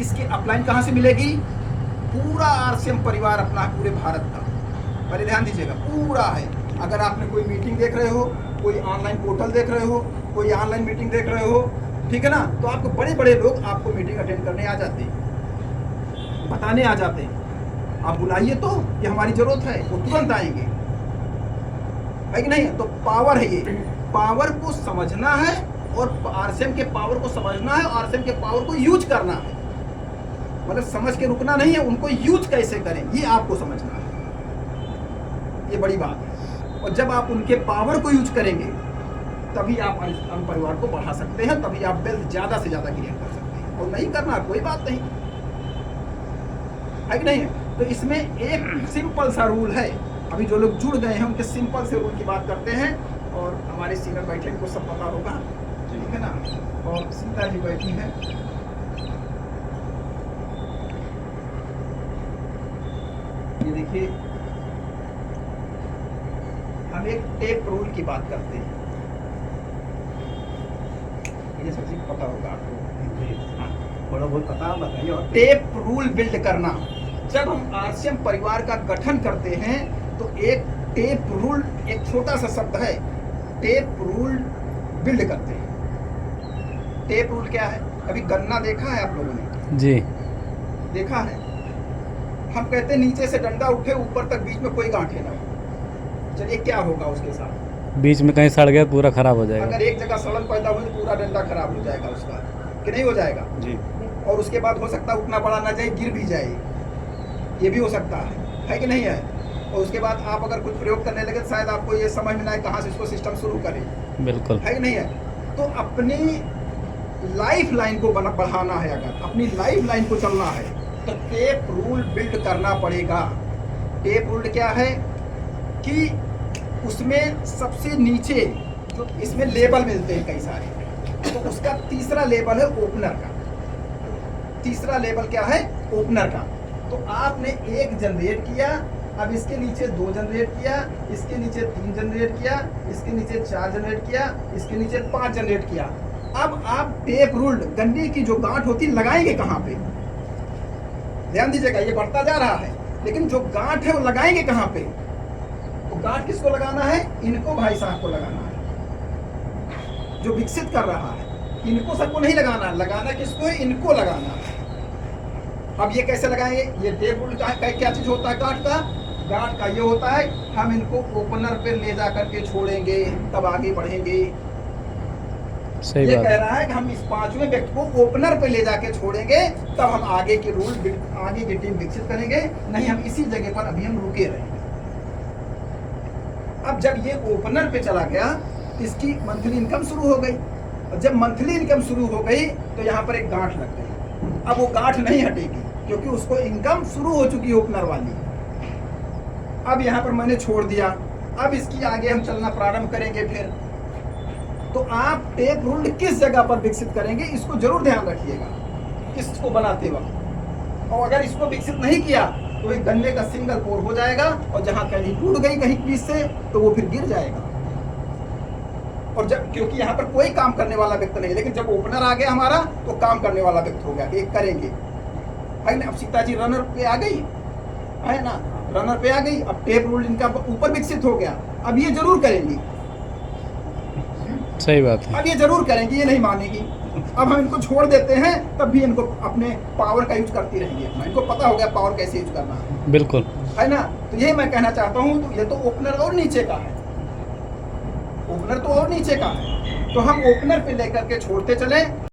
इसकी अपलाइन कहाँ से मिलेगी? पूरा आरसीएम परिवार अपना है, पूरे भारत का। पहले ध्यान दीजिएगा, पूरा है। अगर आपने कोई मीटिंग देख रहे हो, कोई ऑनलाइन पोर्टल देख रहे हो, कोई ऑनलाइन मीटिंग देख रहे हो, ठीक है ना, तो आपको बड़े बड़े लोग आपको मीटिंग अटेंड करने आ जाते हैं, बताने आ जाते हैं। आप बुलाइए तो कि हमारी जरूरत है, वो तुरंत आएंगे, है कि नहीं? तो पावर है ये, पावर को समझना है और आरसीएम के पावर को समझना है, आरसीएम के पावर को यूज करना है। मतलब समझ के रुकना नहीं है, उनको यूज कैसे करें ये आपको समझना है, ये बड़ी बात है। और जब आप उनके पावर को यूज करेंगे तभी आप हम परिवार को बढ़ा सकते हैं, तभी आप वेल्थ ज्यादा से ज्यादा क्रिएट कर सकते हैं। और नहीं करना कोई बात नहीं है कि नहीं है? तो इसमें एक सिंपल सा रूल है। अभी जो लोग जुड़ गए हैं उनके सिंपल से रूल की बात करते हैं, और हमारे सीनियर बैठे इनको सब पता होगा, ठीक है ना। और सीता जी बैठी है, ये देखिए, हम एक टेप रूल की बात करते हैं, ये सब चीज पता होगा आपको। हाँ, थोड़ा बहुत पता है, बताइए। और टेप रूल बिल्ड करना, जब हम आरसीएम परिवार का गठन करते हैं तो एक टेप रूल, एक छोटा सा शब्द है, टेप रूल बिल्ड करते हैं। टेप रूल क्या है? कभी गन्ना देखा है आप लोगों ने? जी देखा है। हम कहते हैं नीचे से डंडा उठे ऊपर तक, बीच में कोई गांठे ना हो। चलिए क्या होगा उसके साथ? बीच में कहीं सड़ गया पूरा खराब हो जाएगा। अगर एक जगह सड़न पैदा हुई तो पूरा डंडा खराब हो जाएगा उसका, कि नहीं हो जाएगा? जी। और उसके बाद हो सकता है उतना बड़ा ना जाए, गिर भी जाए, ये भी हो सकता है कि नहीं है? और उसके बाद आप अगर कुछ प्रयोग करने लगे तो शायद आपको ये समझ में ना आए कहाँ से इसको सिस्टम शुरू करें, बिल्कुल है कि नहीं है? तो अपनी लाइफ लाइन को बढ़ाना है, अगर अपनी लाइफ लाइन को चलना है तो टेप रूल बिल्ड करना पड़ेगा। टेप रूल क्या है कि उसमें सबसे नीचे जो इसमें लेबल मिलते हैं कई सारे, तो उसका तीसरा लेबल है ओपनर का। तीसरा लेबल क्या है? ओपनर का। तो आपने एक जनरेट किया, अब इसके नीचे 2 जनरेट किया, इसके नीचे 3 जनरेट किया, इसके नीचे 4 जनरेट किया, इसके नीचे 5 जनरेट किया। अब आप टेप रूल्ड गन्ने की जो गांठ होती लगाएंगे कहाँ पे? ध्यान दीजिएगा, ये बढ़ता जा रहा है, लेकिन जो गांठ है वो लगाएंगे कहाँ पे? तो गांठ किसको लगाना है? इनको भाई साहब को लगाना है, जो विकसित कर रहा है। इनको सबको नहीं लगाना, लगाना किसको है? इनको लगाना है। अब ये कैसे लगाएंगे? ये टेप रूल का क्या चीज होता है? गांठ का। गांठ का ये होता है, हम इनको ओपनर पे ले जा करके छोड़ेंगे तब आगे बढ़ेंगे। सही ये बात कह है। रहा है कि हम इस 5वें व्यक्ति को ओपनर पे ले जाके छोड़ेंगे तब हम आगे के रूल, आगे की टीम विकसित करेंगे, नहीं हम इसी जगह पर अभी हम रुके रहेंगे। अब जब ये ओपनर पे चला गया तो इसकी मंथली इनकम शुरू हो गई, और जब मंथली इनकम शुरू हो गई तो यहाँ पर एक गांठ लग गई। अब वो गांठ नहीं हटेगी क्योंकि उसको इनकम शुरू हो चुकी है ओपनर वाली। अब यहाँ पर मैंने छोड़ दिया, अब इसकी आगे हम चलना प्रारंभ करेंगे फिर। तो आप टेप रूल किस जगह पर विकसित करेंगे इसको जरूर ध्यान रखिएगा, इसको बनाते वक्त। और अगर इसको विकसित नहीं किया तो एक गन्ने का सिंगल पोर हो जाएगा, और जहां कहीं टूट गई कहीं बीच से तो वो फिर गिर जाएगा। और जब, क्योंकि यहाँ पर कोई काम करने वाला व्यक्ति नहीं है, लेकिन जब ओपनर आ गया हमारा तो काम करने वाला व्यक्ति हो गया, एक करेंगे, है ना। अब सीता जी रनर पे आ गई, है ना, रनर पे आ गई। अब टेप रूल इनका ऊपर विकसित हो गया, अब ये जरूर करेंगी, सही बात है। अब ये जरूर करेंगी, ये नहीं मानेगी। अब हम इनको छोड़ देते हैं तब भी इनको अपने पावर का यूज करती रहेंगी अपना, इनको पता हो गया पावर कैसे यूज करना है, बिल्कुल है ना। तो ये मैं कहना चाहता हूँ, तो ये तो ओपनर और नीचे का है, ओपनर तो और नीचे का है, तो हम ओपनर पे लेकर के छोड़ते चले।